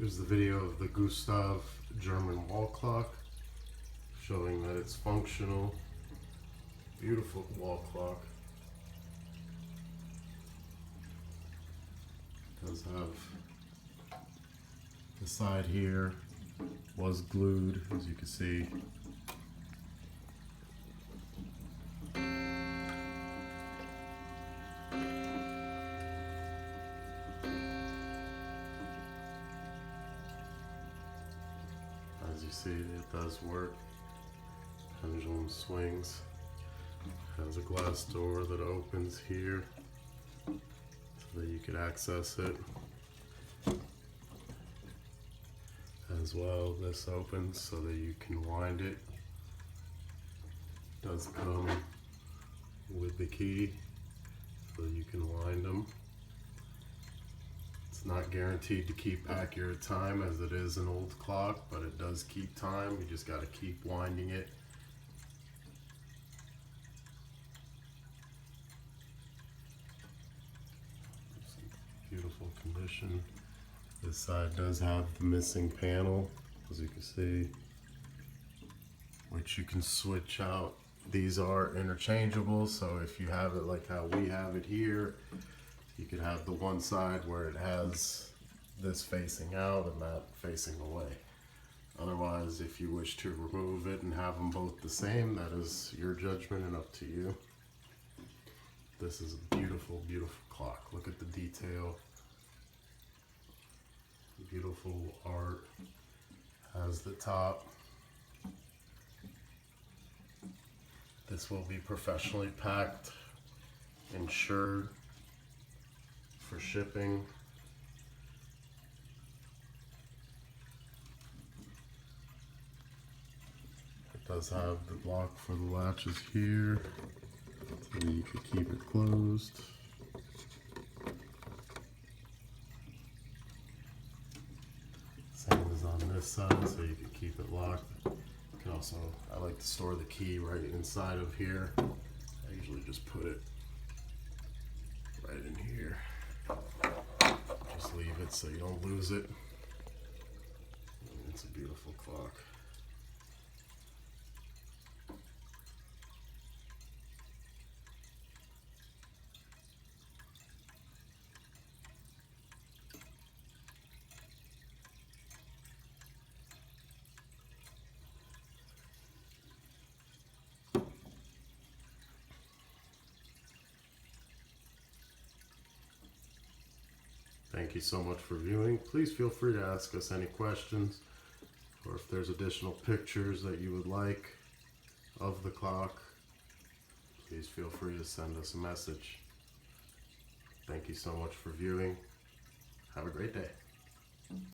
Here's the video of the Gustav German wall clock, showing that it's functional. Beautiful wall clock. It does have the side here was glued, as you can see. As you see, it does work. Pendulum swings. Has a glass door that opens here so that you can access it. As well, this opens so that you can wind it. It does come with the key so that you can wind them. It's not guaranteed to keep accurate time as it is an old clock, but it does keep time. You just got to keep winding it. Beautiful condition. This side does have the missing panel, as you can see, which you can switch out. These are interchangeable, so if you have it like how we have it here, you could have the one side where it has this facing out and that facing away. Otherwise, if you wish to remove it and have them both the same, that is your judgment and up to you. This is a beautiful, beautiful clock. Look at the detail. Beautiful art. Has the top. This will be professionally packed, insured for shipping. It does have the lock for the latches here, so that you can keep it closed. Same as on this side, so you can keep it locked. You can also, I like to store the key right inside of here. I usually just put it right in here. Just leave it so you don't lose it. It's a beautiful clock. Thank you so much for viewing. Please feel free to ask us any questions, or if there's additional pictures that you would like of the clock, please feel free to send us a message. Thank you so much for viewing. Have a great day.